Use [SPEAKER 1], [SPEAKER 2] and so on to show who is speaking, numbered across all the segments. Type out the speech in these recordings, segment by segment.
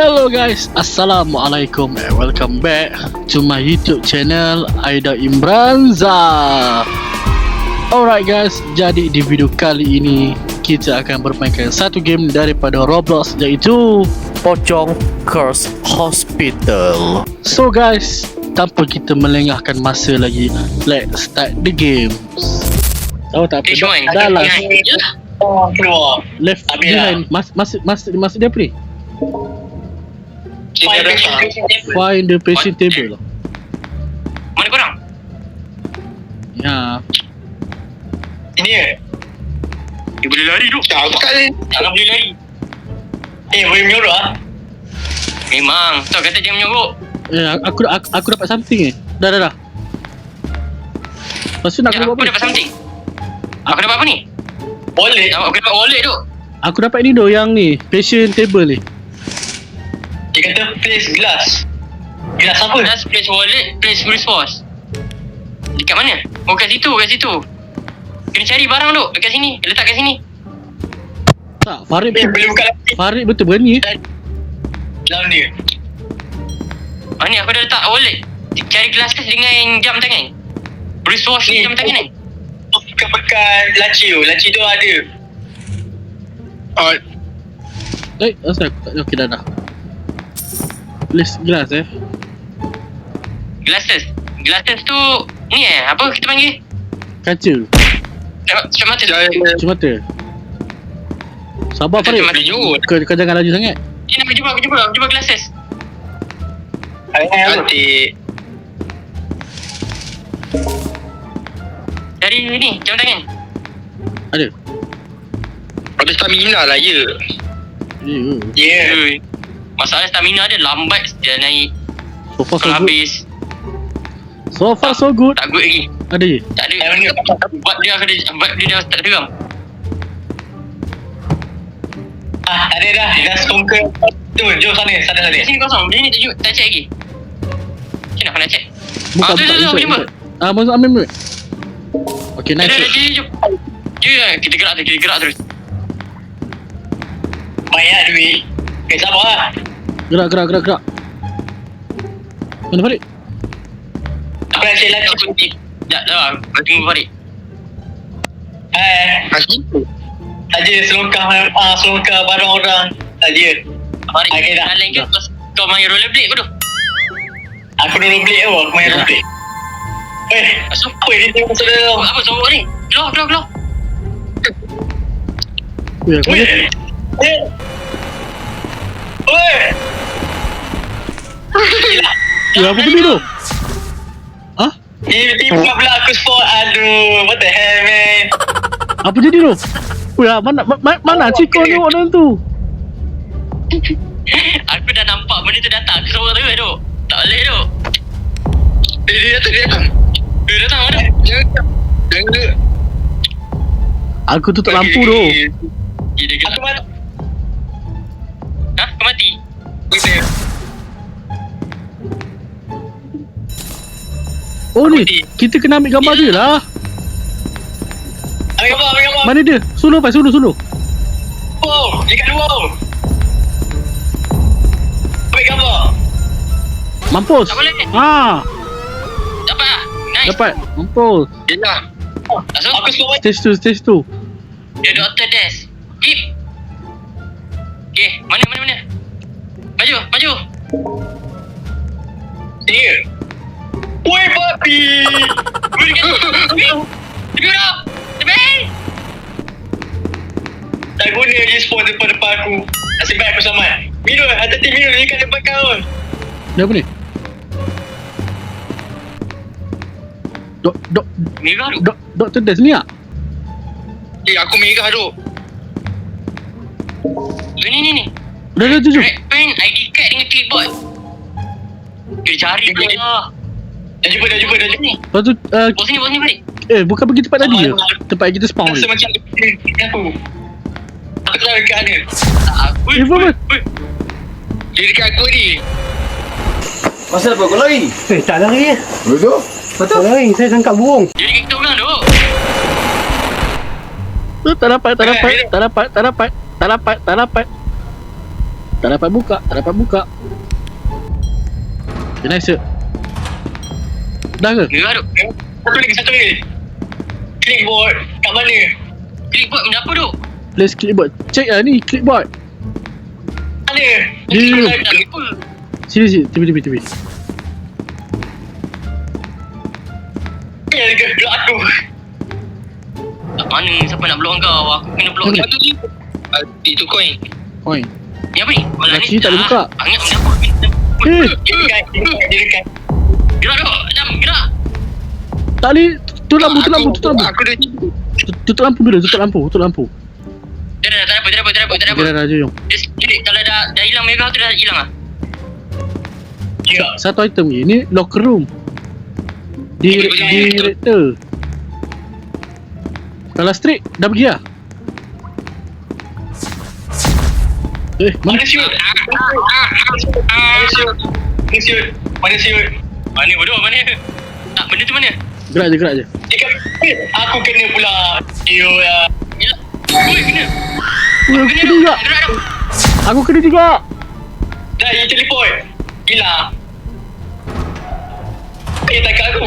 [SPEAKER 1] Hello guys, Assalamualaikum and welcome back to my YouTube channel Aida Imranza. Alright guys, jadi di video kali ini kita akan bermainkan satu game daripada Roblox, iaitu Pocong Curse Hospital. So guys, tanpa kita melengahkan masa lagi, let's start the games. Tahu tak apa? Dah lah.
[SPEAKER 2] Keluar.
[SPEAKER 1] Left behind. Masuk dia apa ni? Find the patient table.
[SPEAKER 2] Mana korang?
[SPEAKER 1] Ya.
[SPEAKER 2] Ini ke? Dia boleh lari tu. Tak kali. Jangan boleh lari. Boleh menyorok ah. Memang. Tak kata jangan menyorok.
[SPEAKER 1] Aku dapat something Dah. Lepas tu nak aku buat apa?
[SPEAKER 2] Aku dapat something. Aku dapat apa ni? Wallet. Aku dapat wallet tu.
[SPEAKER 1] Aku dapat ni doh, yang ni patient table ni.
[SPEAKER 2] Dia kata place glass. Glass apa? Glass, place wallet, place resource. Dekat mana? Oh kat situ. Kena cari barang tu dekat sini. Letak kat sini.
[SPEAKER 1] Tak, Farid
[SPEAKER 2] boleh buka lagi.
[SPEAKER 1] Farid betul berani
[SPEAKER 2] Dalam dia. Ni aku dah letak wallet. Cari glass dengan jam tangan. Resource ni jam tangan ni. Bekas laci tu. Laci tu ada.
[SPEAKER 1] asal aku tak. Okey dah. List gelas
[SPEAKER 2] Glasses tu ni apa kita panggil?
[SPEAKER 1] Kaca.
[SPEAKER 2] Cermata.
[SPEAKER 1] Cermata. Sabar Farid. Kau jangan laju sangat.
[SPEAKER 2] Ni nak jumpa glasses. Cantik. Dari ni jam tangan.
[SPEAKER 1] Ada.
[SPEAKER 2] Habis stamina lah ya. Ya. Masalah stamina dia lambat dia naik.
[SPEAKER 1] So far so good.
[SPEAKER 2] Habis.
[SPEAKER 1] So far so good.
[SPEAKER 2] Tak good lagi.
[SPEAKER 1] Ada je?
[SPEAKER 2] Tak ada. Buat dia dah tak teram. Ada dah. Dah songker. Tu, jom sana. Sini kosong. Dia ni tak check lagi. Macam nak check?
[SPEAKER 1] Buka.
[SPEAKER 2] Tu, jumpa.
[SPEAKER 1] Masuk ambil. Okay, nice.
[SPEAKER 2] Jom. Kita gerak terus. Banyak duit. Sabar lah.
[SPEAKER 1] Gerak. Mana Farid?
[SPEAKER 2] Aku nak cek lagi kunci. Sekejap dah. Aku tunggu Farid. Saja selongkar barang orang. Saja. Farid, nak lain ke? Kau main rollerblade ke tu? Aku rollerblade tu. Aku main rollerblade. Apa ni tengok masuk dalam? Apa sombong ni? Keluar.
[SPEAKER 1] Apa benda tu?
[SPEAKER 2] Tiba pula aku spot. Aduh, what the hell man.
[SPEAKER 1] Apa jadi tu? Mana Ciko ni orang tu?
[SPEAKER 2] Aku dah nampak benda tu datang. Aku suruh terus tu. Tak boleh tu. Dia datang. Dia datang mana? Jangan.
[SPEAKER 1] Aku tutup lampu tu.
[SPEAKER 2] Aku mati. Kau mati?
[SPEAKER 1] Oh ni, kita kena ambil gambar dia lah.
[SPEAKER 2] Ambil gambar.
[SPEAKER 1] Mana dia? Suluh.
[SPEAKER 2] Oh, dekat luar. Ambil gambar.
[SPEAKER 1] Mampus.
[SPEAKER 2] Tak boleh. Dapat lah. Nice.
[SPEAKER 1] Dapat. Mampus.
[SPEAKER 2] Yelah. Aku suruh
[SPEAKER 1] Stage 2.
[SPEAKER 2] dia Dr. Des. Keep. Okay, mana? Maju. Dia. Woi babi. Dia dah. Tepi. Tak guna dia spawn depan aku. Nasib baik aku selamat. Minum, hati-hati minum dekat depan kau.
[SPEAKER 1] Dia apa ni?
[SPEAKER 2] Merah tu.
[SPEAKER 1] Dr. Des ni tak?
[SPEAKER 2] Aku merah tu. Ni.
[SPEAKER 1] Dah jom.
[SPEAKER 2] Red pen, ID card dengan clipboard. Dia cari pula. Dah jumpa.
[SPEAKER 1] Lepas tu
[SPEAKER 2] Bos ni balik.
[SPEAKER 1] bukan pergi tempat tadi je. Tempat kita spawn
[SPEAKER 2] Rasa
[SPEAKER 1] ni.
[SPEAKER 2] macam aku. Aku tahu dekat mana.
[SPEAKER 1] Apa?
[SPEAKER 2] Dia dekat aku ni.
[SPEAKER 3] Pasal apa kau lari?
[SPEAKER 4] Tak lari.
[SPEAKER 3] Betul?
[SPEAKER 4] Tak lari, saya tangkap burung.
[SPEAKER 2] Dia dekat kita orang tu.
[SPEAKER 1] Tak dapat. Tak dapat buka. Okay, nice je. Dah ke?
[SPEAKER 2] Gerak tu. Satu lagi. Clipboard. Kat mana? Clipboard benda apa tu?
[SPEAKER 1] Place clipboard. Check lah ni clipboard.
[SPEAKER 2] Mana?
[SPEAKER 1] Ni.
[SPEAKER 2] Apa?
[SPEAKER 1] Sini. TV.
[SPEAKER 2] Ya, gerak aku. Tak mana siapa nak block kau? Aku kena block
[SPEAKER 1] Mana?
[SPEAKER 2] satu je. Itu coin.
[SPEAKER 1] Oi.
[SPEAKER 2] Ni apa ni? Malah
[SPEAKER 1] Kat sini tak boleh buka.
[SPEAKER 2] Angat benda apa?
[SPEAKER 1] Eh.
[SPEAKER 2] Dia dekat. Gerak tu. Jam, gerak.
[SPEAKER 1] Tak boleh. Tutup lampu.
[SPEAKER 2] Aku dah
[SPEAKER 1] Tutup lampu.
[SPEAKER 2] Dah, tak ada apa.
[SPEAKER 1] Okay, dah jom.
[SPEAKER 2] Dia kalau dah hilang merah tu dah hilang ah. Ya.
[SPEAKER 1] Satu item lagi. Ni locker room. Di reactor. Kalau straight dah pergi lah. Mana?
[SPEAKER 2] Mana siut? Mana siut? Mana bodoh mana? Tak, benda tu mana?
[SPEAKER 1] Gerak je.
[SPEAKER 2] Aku kena pula. Yo ya. Oi, kena.
[SPEAKER 1] Aku kena juga.
[SPEAKER 2] Gerak dah.
[SPEAKER 1] Aku kena juga.
[SPEAKER 2] Dah, you teleport. Gila. Tak kat aku.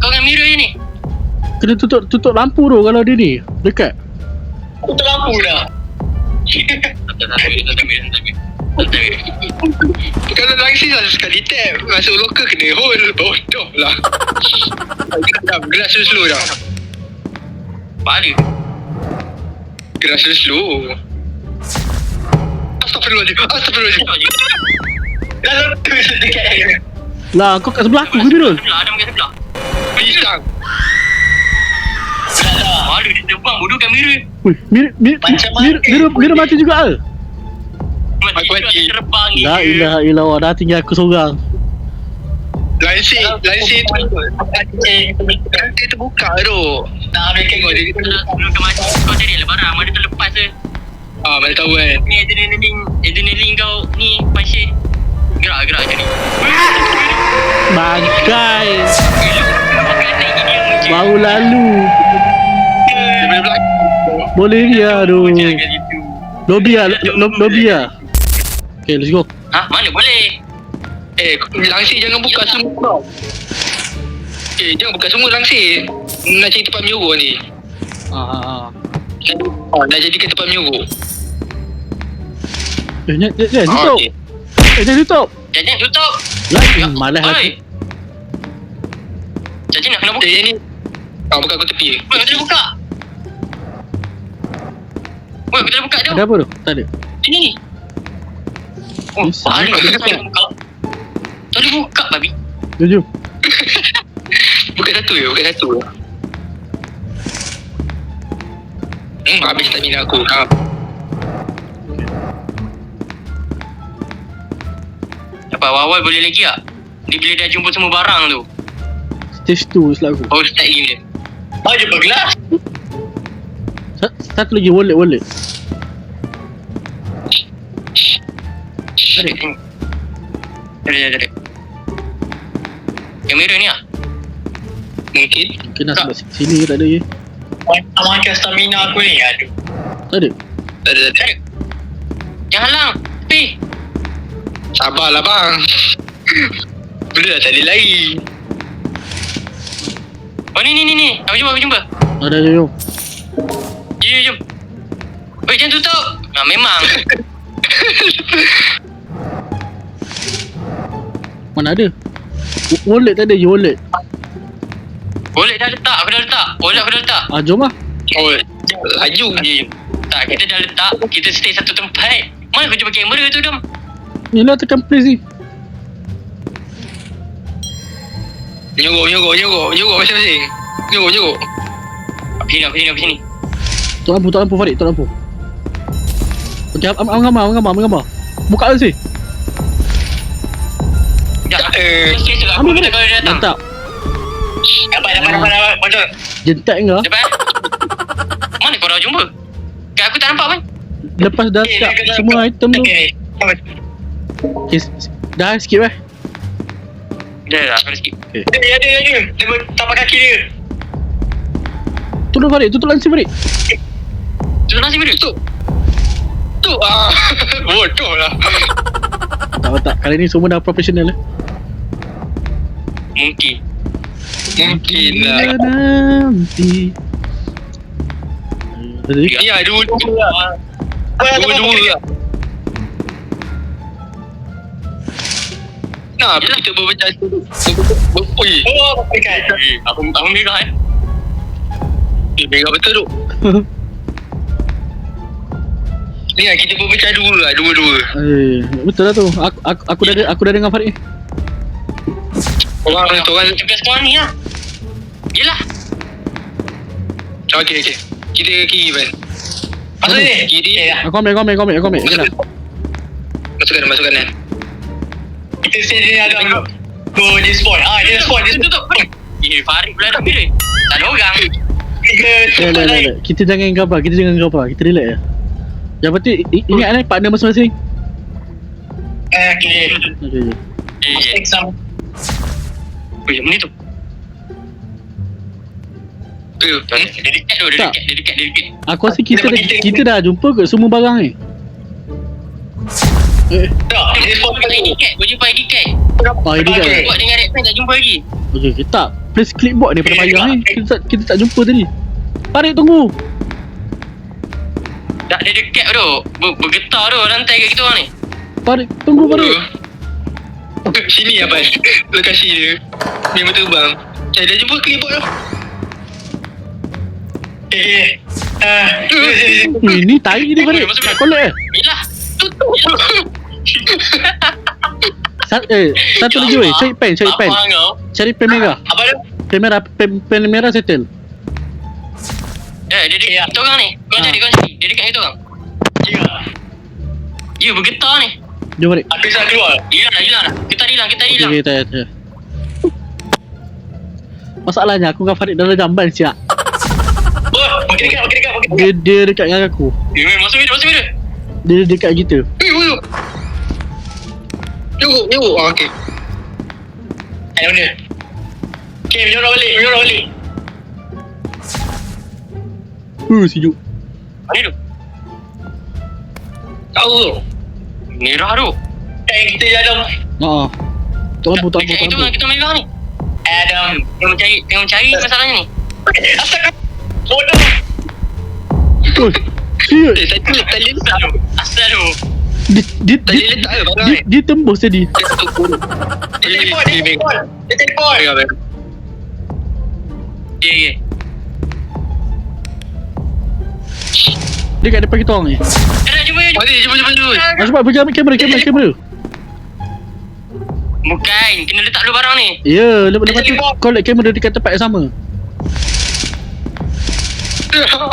[SPEAKER 2] Kau dengan mirror je ni.
[SPEAKER 1] Kena tutup lampu tu kalau dia ni dekat.
[SPEAKER 2] Tutup lampu dah.
[SPEAKER 5] Kalau langsir lah sekali tap masuk locker kena hold. Bodoh lah. Gerak slow dah.
[SPEAKER 2] Mana?
[SPEAKER 5] Gerak slow. Astagfirullahaladzim.
[SPEAKER 2] Dalam tu dekat dia.
[SPEAKER 1] Lah kau kat sebelah aku ke Mirul?
[SPEAKER 2] Ada dekat sebelah.
[SPEAKER 5] Pisang.
[SPEAKER 2] Malu dia terbang bodoh kat mirror.
[SPEAKER 1] Wih, Mirul mati juga ke?
[SPEAKER 5] Aku mati.
[SPEAKER 2] Terbang ni.
[SPEAKER 1] La ilaha illallah, dah tinggal aku seorang.
[SPEAKER 5] Lansir tu buka tu.
[SPEAKER 2] Tak ambil tengok dia. Sebelum kau mati kau cari lah barang. Mana terlepas je.
[SPEAKER 5] Mana tahu kan.
[SPEAKER 2] Ni adrenaline kau ni passion. Gerak macam ni.
[SPEAKER 1] Bangkai.
[SPEAKER 2] Makan naik gini yang muncul.
[SPEAKER 1] Baru lalu.
[SPEAKER 5] Daripada belakang.
[SPEAKER 1] Boleh ni lah tu.
[SPEAKER 2] Jangan gitu.
[SPEAKER 1] Lobby lah. Okay, let's go.
[SPEAKER 2] Ha? Mana boleh?
[SPEAKER 5] Langsir jangan buka semua. Jangan buka semua langsir. Nak cari tempat menyuruh ni. Dah jadikan tempat menyuruh.
[SPEAKER 1] Jangan tutup. Jangan tutup.
[SPEAKER 2] Jangan tutup.
[SPEAKER 1] Lah, malas lah.
[SPEAKER 2] Oi. Jangan nak kena buka.
[SPEAKER 5] Ni. Buka aku tepi.
[SPEAKER 2] Woi, kita buka. Woi, kita buka tu.
[SPEAKER 1] Ada apa tu? Tak ada.
[SPEAKER 2] Ini. Oh,
[SPEAKER 1] Susah.
[SPEAKER 2] balik. Tak boleh buka. Tak boleh buka, babi.
[SPEAKER 1] Jom.
[SPEAKER 5] Buka satu je. Habis stamina aku.
[SPEAKER 2] Dapat awal boleh lagi tak? Dia bila dah jumpa semua barang tu.
[SPEAKER 1] Stage 2 selaku.
[SPEAKER 2] Baru start game dia. Jumpa gelas.
[SPEAKER 1] Satu lagi wallet.
[SPEAKER 2] Ada. Kamera ni lah.
[SPEAKER 5] Mungkin.
[SPEAKER 1] Kena sebab sini tak ada je.
[SPEAKER 2] Makan stamina aku ni. Aduh.
[SPEAKER 1] Tak ada.
[SPEAKER 5] Tak ada.
[SPEAKER 2] Jangan halang. Tepi.
[SPEAKER 5] Sabarlah bang. Benda dah tak ada lari.
[SPEAKER 2] Oh ni. Aku jumpa.
[SPEAKER 1] Ada jom.
[SPEAKER 2] Jom. Oi, jangan tutup. Memang.
[SPEAKER 1] Mana ada? Wallet tak ada je wallet.
[SPEAKER 2] Wallet dah letak. Aku dah letak.
[SPEAKER 1] Jom lah.
[SPEAKER 5] Laju.
[SPEAKER 2] Jom. Tak, kita dah letak. Kita stay satu tempat. Mana kau jumpa kamera tu, Dom?
[SPEAKER 1] Ni lah tekan place ni.
[SPEAKER 5] Menyogok masing-masing. Menyogok.
[SPEAKER 2] Aku sini.
[SPEAKER 1] Tok lampu Farid, tok lampu. Okey, gambar. Buka lah sih.
[SPEAKER 2] Sekejap.
[SPEAKER 1] Ambil
[SPEAKER 2] Ambil
[SPEAKER 1] balik.
[SPEAKER 2] kalau dia datang.
[SPEAKER 1] Letak.
[SPEAKER 2] Dapat. Betul.
[SPEAKER 1] Jentak kau.
[SPEAKER 2] Dapat. Mana kau dah jumpa? Kat aku tak nampak pun.
[SPEAKER 1] Lepas dah siap semua item tu. Okay, dah skip
[SPEAKER 2] Dah, aku dah skip.
[SPEAKER 1] Okay.
[SPEAKER 2] Ada. Dia tapak kaki dia.
[SPEAKER 1] Tutup Farid, tutup langsir Farid.
[SPEAKER 2] Tutup nasi mirip.
[SPEAKER 5] Tutup tu. Bodoh lah.
[SPEAKER 1] Tak. Kali ni semua dah profesional lah.
[SPEAKER 5] Mungkin lah.
[SPEAKER 1] Nanti. Tadi
[SPEAKER 5] Ya, dua-dua lah. Dua-dua lah. Nah, kita berpecah. Oi.
[SPEAKER 2] Oh, dekat.
[SPEAKER 5] Aku merah merah betul tu. Ni lah, kita berpecah dua lah, dua-dua.
[SPEAKER 1] betul lah tu. Aku dah dengan Farid ni.
[SPEAKER 5] Orang
[SPEAKER 2] Tugas kau ni lah.
[SPEAKER 5] Yelah. Okey. Kita kiri kan.
[SPEAKER 2] Masuk ni.
[SPEAKER 5] Kiri.
[SPEAKER 1] Aku ambil. Okey dah.
[SPEAKER 5] Masuk kanan.
[SPEAKER 2] Kita stay sini agak go di spawn. Dia spawn. Dia tutup.
[SPEAKER 5] Farid pula dah bila. Tak ada orang.
[SPEAKER 1] Dah. Kita jangan gambar. Kita relax je. Yang penting ingat ni partner masing-masing.
[SPEAKER 2] Okay.
[SPEAKER 1] Okey.
[SPEAKER 2] Exam.
[SPEAKER 5] Oi, mana tu? Dia dekat.
[SPEAKER 1] Aku rasa kita dah jumpa ke semua barang ni.
[SPEAKER 2] Tak, dia spawn lagi.
[SPEAKER 5] Kau jumpa ID card.
[SPEAKER 1] ID card.
[SPEAKER 5] Buat dengan red pen tak jumpa lagi.
[SPEAKER 1] Okey, tak. Place clipboard ni pada payah ni. Kita tak jumpa tadi. Farid tunggu.
[SPEAKER 5] Tak, dia dekat tu. Bergetar tu rantai kat kita orang ni.
[SPEAKER 1] Farid tunggu Farid.
[SPEAKER 5] Sini Abang. Lokasi dia. Memang terbang. Saya dah jumpa clipboard tu.
[SPEAKER 2] Okay.
[SPEAKER 1] Ni tai ni Farid. Tak collect
[SPEAKER 5] Yelah. Tutup.
[SPEAKER 1] Satu lagi weh. Cari pen.
[SPEAKER 2] Apa kau?
[SPEAKER 1] Cari pen merah.
[SPEAKER 2] Apa tu?
[SPEAKER 1] Pen merah settle.
[SPEAKER 5] Dia dekat kita orang ni. Kau cari. Dia dekat kita orang. Ya, bergetar ni.
[SPEAKER 1] Jom Farid.
[SPEAKER 2] Aku bisa keluar.
[SPEAKER 5] Hilang dah. Kita hilang.
[SPEAKER 1] Okey, tak. Masalahnya aku dengan Farid dalam jamban siap.
[SPEAKER 2] Oh, makin dekat.
[SPEAKER 1] Dia dekat dengan aku.
[SPEAKER 5] Masuk video.
[SPEAKER 1] Dia dekat kita.
[SPEAKER 5] Jauh. Okey.
[SPEAKER 2] Ada benda. Okay, menyorok balik.
[SPEAKER 1] Sejuk.
[SPEAKER 5] Mana tu? Tahu tu. Merah tu.
[SPEAKER 2] Kita jadam.
[SPEAKER 1] Tak lampu.
[SPEAKER 5] Itu kan kita merah ni.
[SPEAKER 2] Adam.
[SPEAKER 5] Tengok cari masalahnya ni.
[SPEAKER 2] Astaga. Bodoh.
[SPEAKER 1] Siut.
[SPEAKER 5] Tali letak tu. Asal tu. Tali letak ke barang ni?
[SPEAKER 1] Dia tembus tadi.
[SPEAKER 2] Dia telefon.
[SPEAKER 5] Okay.
[SPEAKER 1] Dia kat depan kita orang ni.
[SPEAKER 5] Jumpa.
[SPEAKER 1] Cepat pergi ambil kamera.
[SPEAKER 5] Bukan, kena letak dulu barang ni.
[SPEAKER 1] Ya, lepas tu collect kamera dekat tempat yang sama.
[SPEAKER 5] Aku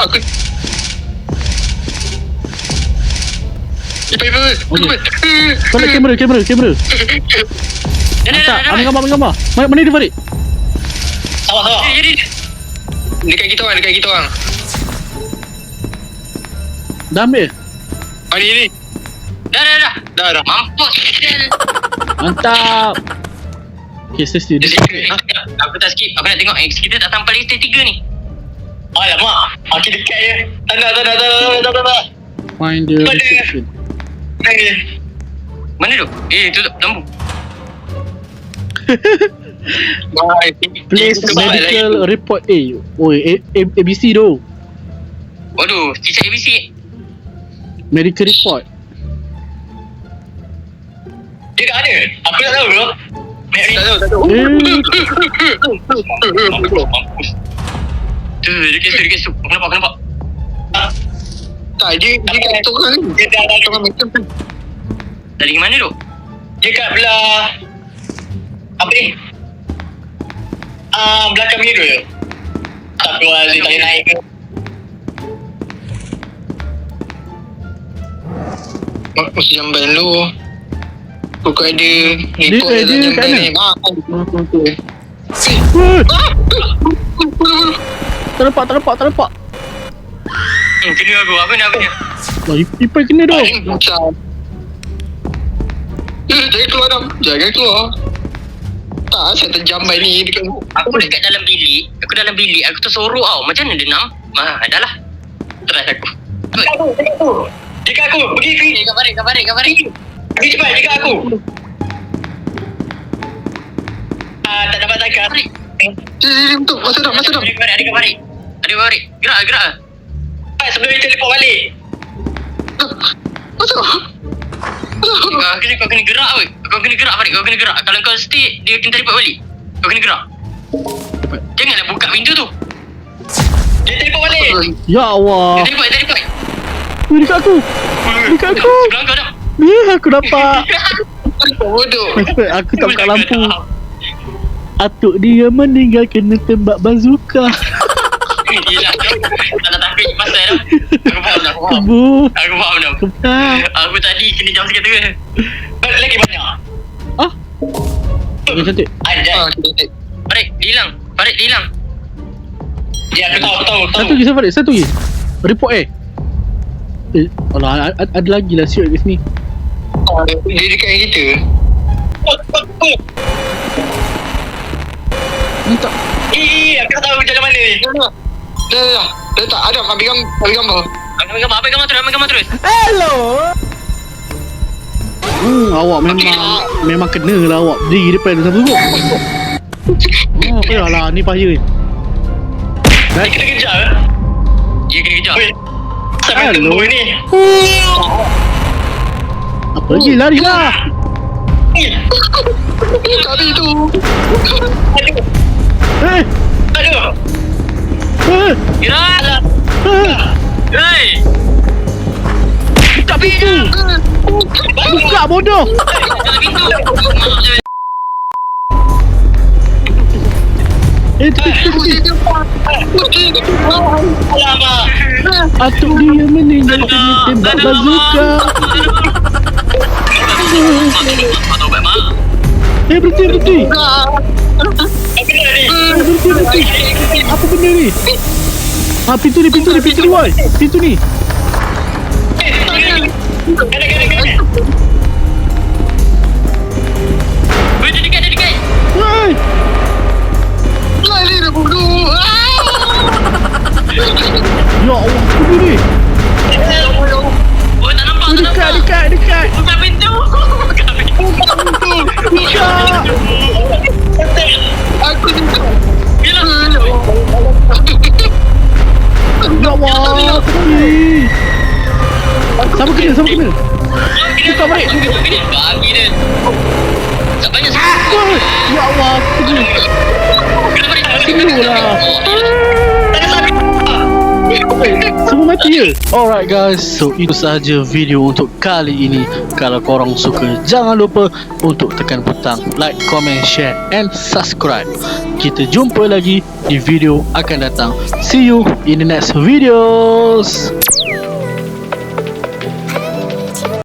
[SPEAKER 1] Collect kamera. Tak, ambil gambar. Mana dia Farid?
[SPEAKER 2] Sabar.
[SPEAKER 5] Jadi dekat kita orang.
[SPEAKER 1] Dah ambil?
[SPEAKER 5] Ni. Dah. Mampus.
[SPEAKER 1] Mantap. Okay, stay.
[SPEAKER 5] Aku tak skip. Aku nak tengok kita tak sampai list 3 ni.
[SPEAKER 2] Alamak. Makin dekat je. Tak.
[SPEAKER 1] Find the description.
[SPEAKER 5] Mana tu? Tutup lampu.
[SPEAKER 1] Place medical report A. ABC tu.
[SPEAKER 5] Waduh, cicak ABC.
[SPEAKER 2] Dia
[SPEAKER 1] Medical report.
[SPEAKER 2] kat mana? Aku tak tahu bro.
[SPEAKER 5] Tak tahu. Mampus. Tu, dekat tu. Kenapa? Tak, dia kat tu kan.
[SPEAKER 2] Dia dah
[SPEAKER 5] macam tu. Dari mana tu?
[SPEAKER 2] Dia kat belah apa ni? Belakang mirror je. Tak keluar dia tak boleh naik ke.
[SPEAKER 5] Mampus jamban lu. Aku ada
[SPEAKER 1] Dia kat mana? Tak nampak.
[SPEAKER 5] Kena aku. Apa ni?
[SPEAKER 1] Lah, Ipai kena tu.
[SPEAKER 5] Jangan keluar. Tak, saya terjambai ni dekat aku dekat dalam bilik. Aku tersorok tau. Macam mana dia nam? Dah lah. Try aku.
[SPEAKER 2] Dekat tu. Dekat aku. Pergi.
[SPEAKER 5] Kat Farid.
[SPEAKER 2] Pergi cepat dekat aku. Tak dapat tangkap.
[SPEAKER 5] Betul. Masa dah.
[SPEAKER 2] Ada kat Farid.
[SPEAKER 5] Gerak.
[SPEAKER 2] Sebelum dia teleport balik.
[SPEAKER 5] Masa dah.
[SPEAKER 2] Kau kena gerak weh. Kau kena gerak Farid. Kau kena gerak. Kalau kau stay, dia akan teleport balik. Kau kena gerak. Janganlah buka pintu tu. Dia teleport balik.
[SPEAKER 1] Ya Allah.
[SPEAKER 2] Dia teleport.
[SPEAKER 1] Wih, dekat aku.
[SPEAKER 2] Sebelah kau dah.
[SPEAKER 1] Ya, aku dapat.
[SPEAKER 5] Bodoh.
[SPEAKER 1] Aku tak buka lampu. Atuk dia meninggal kena tembak bazooka.
[SPEAKER 2] Yelah, tak nak takut pasal dah. Aku faham dah.
[SPEAKER 1] Kebu.
[SPEAKER 2] Aku faham dah.
[SPEAKER 1] Kepah.
[SPEAKER 2] Aku tadi kena jam sikit tu. Lagi banyak.
[SPEAKER 1] Ah. Ya, cantik.
[SPEAKER 2] Ada. Farid, dia hilang. Ya, aku tahu.
[SPEAKER 1] Satu lagi, Farid. Satu lagi. Report alah, ada lagi lah siut kat sini.
[SPEAKER 5] Dia dekat dengan kita.
[SPEAKER 1] Minta.
[SPEAKER 2] Aku tahu jalan mana ni.
[SPEAKER 5] Dah. Tak ada. Ambil gambar.
[SPEAKER 2] Ambil gambar terus.
[SPEAKER 1] Awak memang kena lah awak berdiri depan tu sama tu. Alah, ni payah.
[SPEAKER 2] Dia kena kejar. Dia kena kejar. Sampai
[SPEAKER 1] Hello.
[SPEAKER 2] tunggu ni.
[SPEAKER 1] Apa lagi? Lari lah.
[SPEAKER 5] Tadi tu.
[SPEAKER 2] Aduh. Gerak. Hei.
[SPEAKER 1] Buka pintu. Buka bodoh.
[SPEAKER 2] Jalan pintu.
[SPEAKER 1] Tepi.
[SPEAKER 2] Alamak.
[SPEAKER 1] Atuk dia meninggal kena tembak bazooka.
[SPEAKER 2] Atau baik mak.
[SPEAKER 1] Berhenti.
[SPEAKER 2] Apa benda ni?
[SPEAKER 1] Berhenti. Apa benda ni? Pintu ni woi. Pintu ni.
[SPEAKER 2] Kena. Weh, dia dekat.
[SPEAKER 1] Woi.
[SPEAKER 5] Lari dah bodoh.
[SPEAKER 1] Ya Allah, apa benda ni?
[SPEAKER 2] Oh, tak nampak.
[SPEAKER 1] Dekat.
[SPEAKER 2] Buka pintu.
[SPEAKER 1] Buka.
[SPEAKER 5] Aku juga.
[SPEAKER 1] Ya Allah. Tepi. Sama kena. Buka balik.
[SPEAKER 2] Bagi dia. Tak banyak
[SPEAKER 1] Woi. Ya Allah, tepi. Sinulah. Semua mati je. Alright guys, so itu sahaja video untuk kali ini. Kalau korang suka, jangan lupa untuk tekan butang like, comment, share and subscribe. Kita jumpa lagi di video akan datang. See you in the next videos.